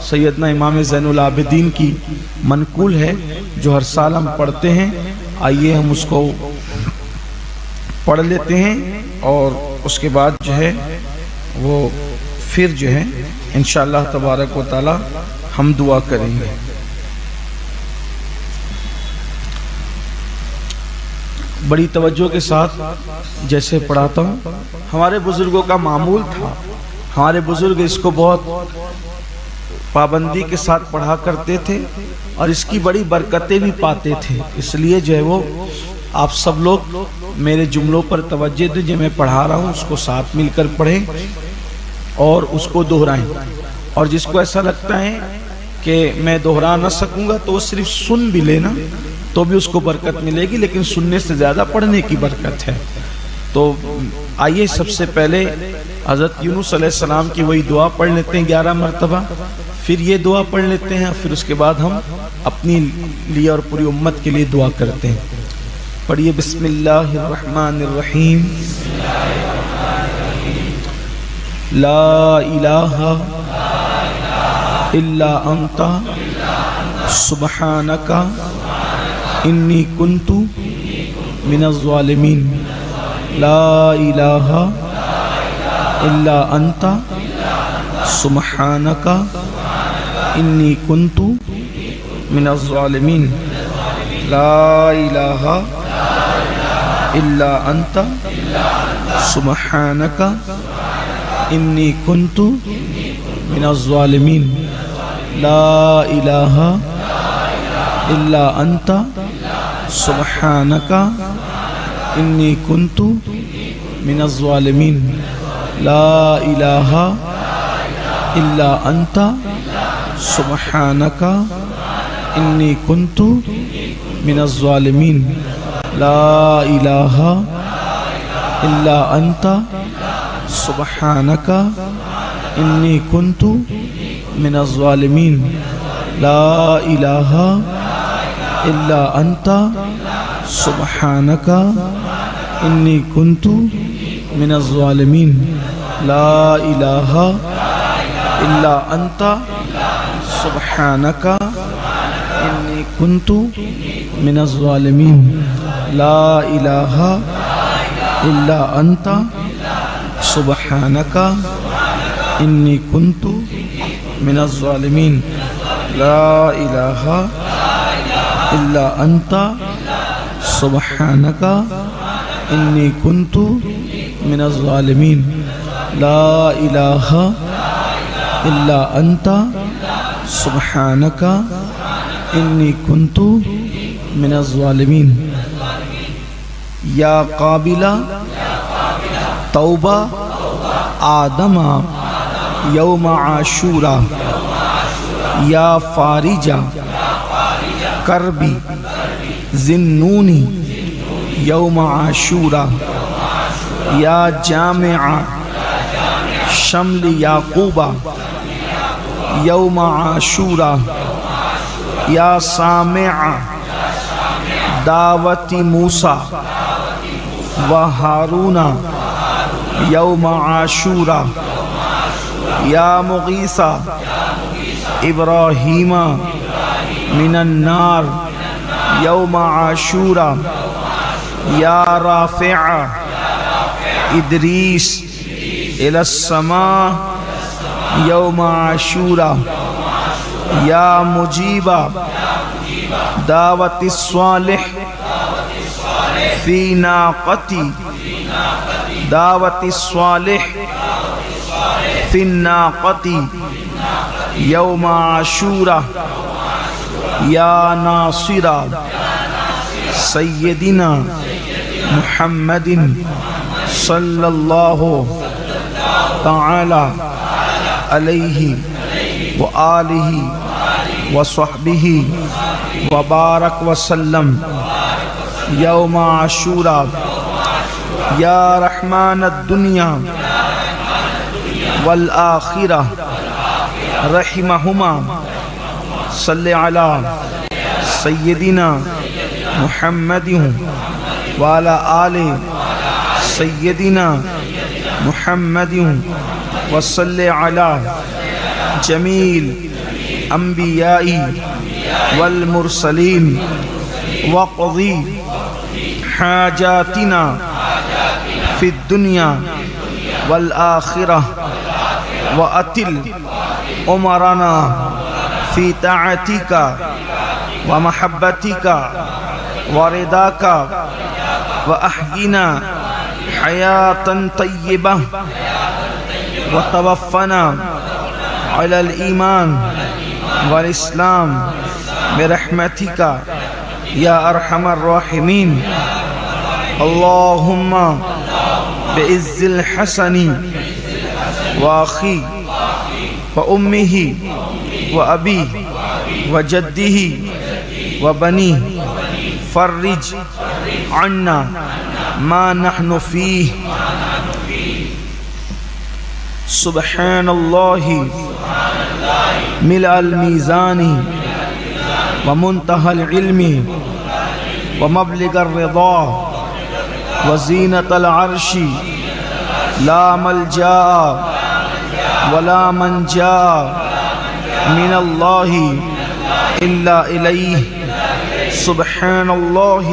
سیدنا امام زین العابدین کی منقول ہے جو ہر سال ہم پڑھتے ہیں. آئیے ہم اس کو پڑھ لیتے ہیں اور اس کے بعد جو ہے وہ پھر جو ہے انشاءاللہ تبارک و تعالی ہم دعا کریں گے. بڑی توجہ کے ساتھ جیسے پڑھاتا ہوں. ہمارے بزرگوں کا معمول تھا، ہمارے بزرگ اس کو بہت پابندی کے ساتھ پڑھا کرتے تھے اور اس کی بڑی برکتیں بھی پاتے تھے. اس لیے جو ہے وہ آپ سب لوگ میرے جملوں پر توجہ دیں. جو میں پڑھا رہا ہوں اس کو ساتھ مل کر پڑھیں اور اس کو دہرائیں. اور جس کو ایسا لگتا ہے کہ میں دہرا نہ سکوں گا تو وہ صرف سن بھی لینا تو بھی اس کو برکت ملے گی، لیکن سننے سے زیادہ پڑھنے کی برکت ہے. تو آئیے سب سے پہلے حضرت یونس علیہ السلام کی وہی دعا پڑھ لیتے ہیں 11 مرتبہ، پھر یہ دعا پڑھ لیتے ہیں، پھر اس کے بعد ہم اپنی لیے اور پوری امت کے لیے دعا کرتے ہیں. پڑھیے بسم اللہ الرحمن الرحیم. لا الہ الا انت سبحانک انی کنت من الظالمین. لا الہ الا انت سبحانک انی کنت من الظالمین. لا الہ الا انت سبحانک انی کنت من الظالمین. لا الہ الا انت سبحانک انی کنت من الظالمین. لا الہ الا انت سبحانک انی کنت من الظالمین. لا الہ الا انت سبحانک انی کنت من الظالمین. لا الہ الا انت سبحانک انی کنت من الظالمین. لا الہ الا انت سبحانک انی کنت من الظالمین. لا الہ الا انت سبحانک انی کنت من الظالمین. لا الہ الا انت سبحانک انی کنت من الظالمین. لا الہ الا انت سبحانک انی کنت من الظالمین. یا قابل توبہ آدم یوم عاشورہ. یا فارجہ کربی ذنونی یوم عاشورہ. یا جامع شمل یعقوبہ یوم عاشورہ. یا سامع دعوت موسیٰ و ہارون یوم عاشورہ. یا مغیث ابراہیم من النار یوم عاشورہ. یا رافع ادریس الی السماء یوم عاشورہ. یا مجیب دعوت الصالح فی ناقتی. دعوت الصالح فی الناقتی یوم عاشورہ. یا ناصر سیدنا محمد صلی اللہ تعالی علیہ وآلہ وصحبہ وبارک وسلم. یوم عاشورہ. یا رحمان الدنیا والآخرہ رحمہما صلی علی سیدنا محمد وعلی آل سیدنا محمد وصلی علی جمیل انبیاء والمرسلین وقضی حاجاتنا فی الدنیا والآخرہ وأتل عمرنا فی طاعتک ومحبتک ورضاک وأحینا حیاة طیبہ وتوفنا على الإيمان والإسلام برحمتك يا أرحم الراحمين اللهم بعز الحسن وأخي وأمه وأبيه وجده وبنيه فرج عنا ما نحن فيه سبحان اللہ ملء المیزان ومنتہى العلم ومبلغ الرضا وزینة العرش لا ملجا ولا منجا من اللہ الا الیہ سبحان اللہ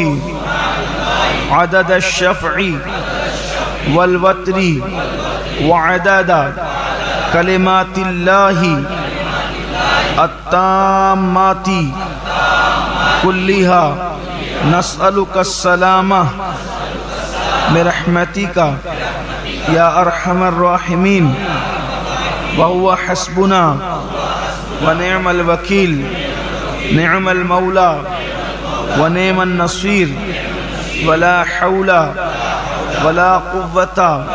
عدد الشفع والوتر وعدد کلمات اللہ التامات کلہا نسألک السلامہ برحمتک یا ارحم الراحمین وهو حسبنا ونعم الوکیل نعم المولا ونعم النصیر ولا حول ولا قوة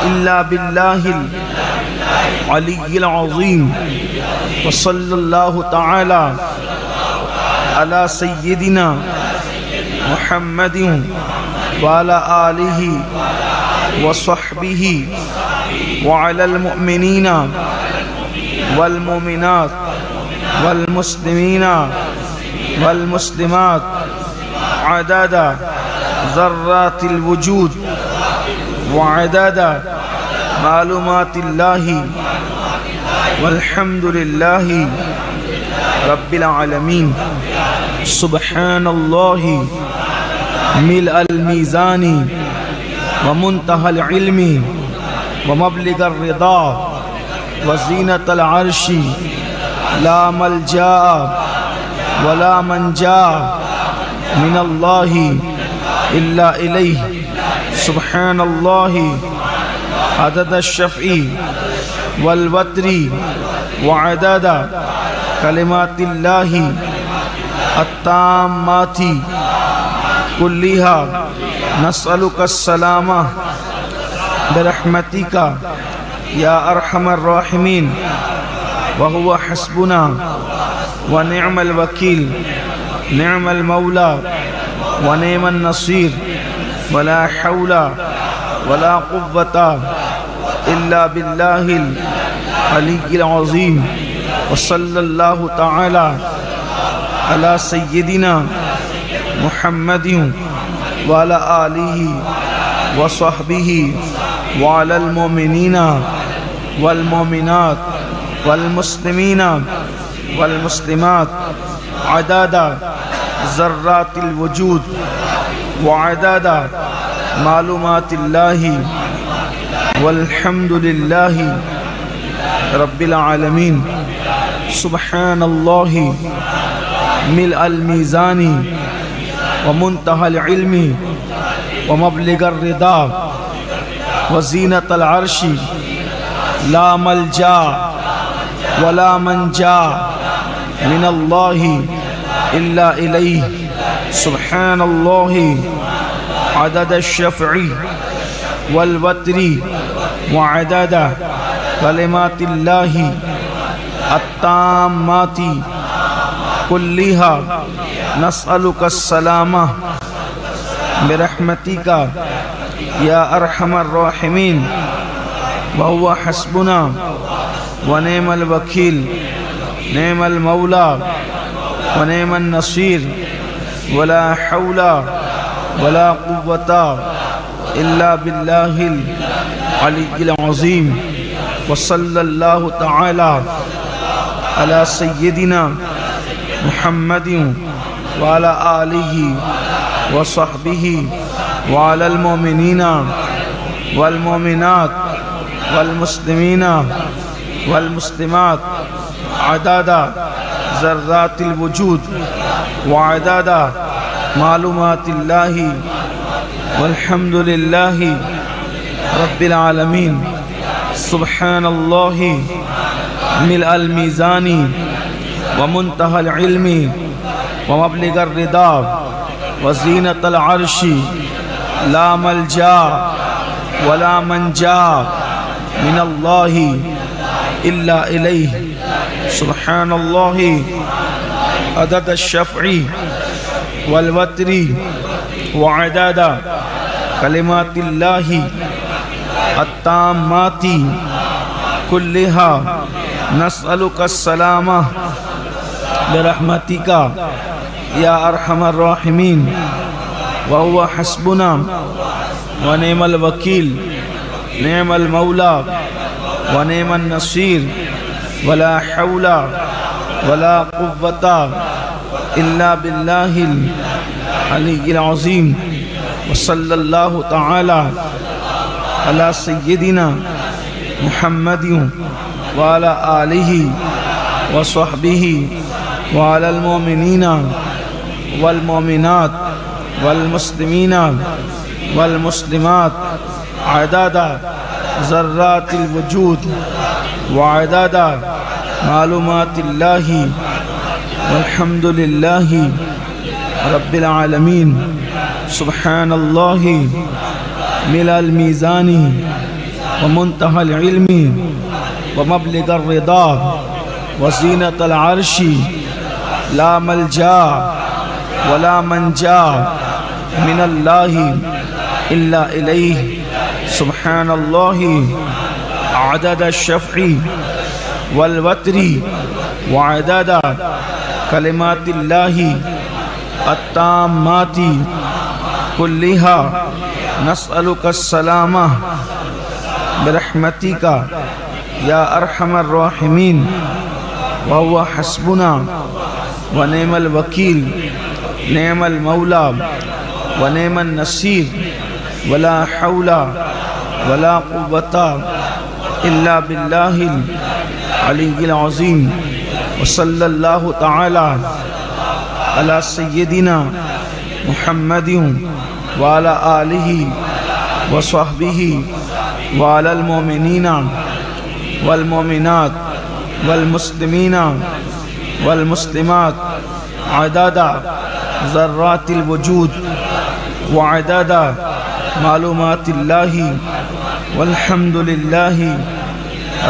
إلا بالله العلي العظيم وصلى الله تعالى على سيدنا محمد وعلى آله وصحبه وعلى المؤمنين والمؤمنات والمسلمين والمسلمات عدد ذرات الوجود وعدد معلومات اللہ والحمد للہ رب العالمین سبحان اللہ ملء المیزان ومنتہى العلم ومبلغ الرضا وزینة العرش لا ملجا ولا منجا من اللہ الا الیہ سبحان اللہ عدد الشفع والوتر وعدد کلمات اللہ التامات کلہا نسألک السلامہ برحمتک یا ارحم الراحمین وهو حسبنا ونعم الوکیل نعم المولا ونعم النصیر ولا حول ولا قوة إلا بالله العلي العظيم وصلى الله تعالى على سيدنا محمد وعلى آله وصحبه وعلى المؤمنين والمؤمنات والمسلمين والمسلمات عدد ذرات الوجود وعدد معلومات اللہ والحمد للہ رب العالمین سبحان اللہ ملء المیزان ومنتہى العلم ومبلغ الرضا وزینة العرش لا ملجا ولا منجا من اللہ الا الیہ سبحان اللہ عدد الشفع والوتر وعدد کلمات اللہ التامات کلہا نسألک السلامہ برحمتک یا ارحم الراحمین وهو حسبنا ونعم الوکیل نعم المولا ونعم النصیر ولا حول ولا قوة إلا بالله العلي العظيم وصلی اللہ تعالی علی سیدنا محمد وعلی آلہ وصحبہ وعلی المؤمنین والمؤمنات والمسلمین والمسلمات عدد ذرات الوجود وعدد معلومات اللہ والحمد للہ رب العالمین. سبحان اللہ ملء المیزان ومنتهى العلم ومبلغ الرضا وزینة العرش لا ملجا ولا منجا من اللہ الا الیہ. سبحان اللہ عدد الشفع والوتر وعدد کلمات اللہ التامات كلها نسألك السلامة برحمتك يا أرحم الراحمين وهو حسبنا ونعم الوكيل نعم المولى ونعم النصير ولا حول ولا قوة إلا بالله العلي العظيم. وصلى الله تعالى على سيدنا محمد وعلى آلہ وصحبہ وعلى المؤمنین والمؤمنات والمسلمین والمسلمات عدد ذرات الوجود وعدد معلومات اللہ والحمد للہ رب العالمین. سبحان اللہ ملء المیزان ومنتهى العلم ومبلغ الرضا وزینة العرش لا ملجا ولا منجا من اللہ الا الیہ. سبحان اللہ عدد الشفع والوتر وعدد کلمات اللہ التامات كلها نسألك السلامة برحمتك يا أرحم الراحمين وهو حسبنا ونعم الوكيل نعم المولى ونعم النصير ولا حول ولا قوة إلا بالله العلي العظيم. وصلى الله تعالى على سيدنا محمد وعلى آلہ وصحبہ وعلى المؤمنین والمؤمنات والمسلمین والمسلمات عدد ذرات الوجود وعدد معلومات اللہ والحمد للہ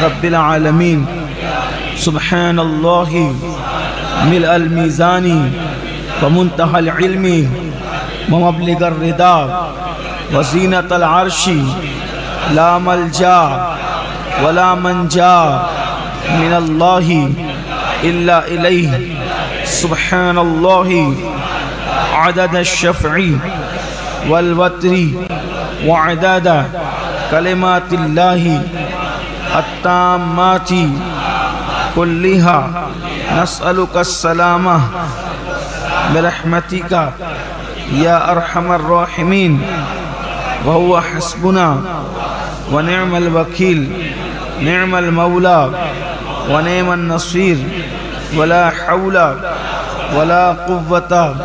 رب العالمین. سبحان اللہ ملء المیزان ومنتهى العلم ومبلغ الرضا وزینة العرش لا ملجا ولا منجا من اللہ الا الیہ. سبحان اللہ عدد الشفع والوتر وعدد کلمات اللہ التامات كلها نسألك السلامة برحمتك يا أرحم الراحمين وهو حسبنا ونعم الوكيل نعم المولى ونعم النصير ولا حول ولا قوة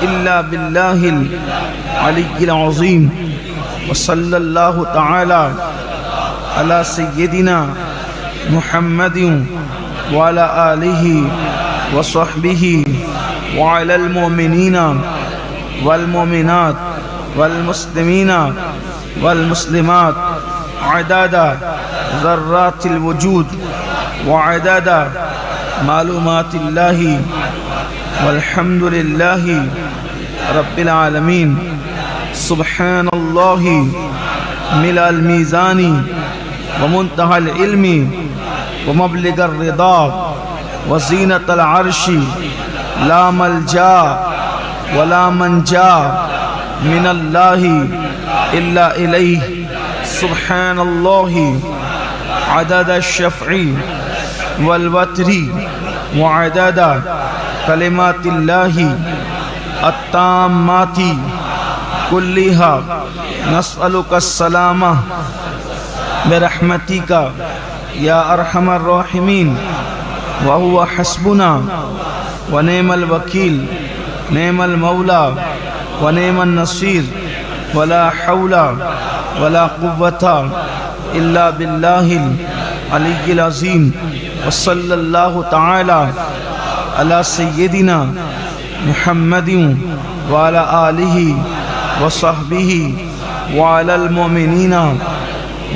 إلا بالله العلي العظيم. وصلى الله تعالى على سيدنا محمد وعلى آلہ وصحبہ وعلى المؤمنین والمؤمنات والمسلمین والمسلمات عدد ذرات الوجود وعدد معلومات اللہ والحمد للہ رب العالمین. سبحان اللہ ملء المیزان ومنتهى العلم ومبلغ الرضا وزینة العرش لا ملجا ولا منجا من اللہ الا الیہ. سبحان اللہ عدد الشفع والوتر وعدد كلمات الله التامات كلها نسألك السلامة برحمتك يا أرحم الراحمين وهو حسبنا ونعم الوكيل نعم المولى ونعم النصير ولا حول ولا قوة إلا بالله العلي العظيم وصلى الله تعالى على سيدنا محمد وعلى آله وصحبه وعلى المؤمنين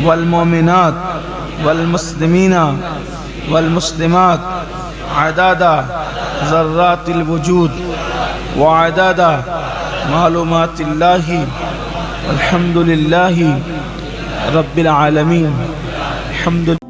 والمؤمنات والمسلمين والمسلمات عدد ذرات الوجود وعدد معلومات الله والحمد لله رب العالمين. الحمد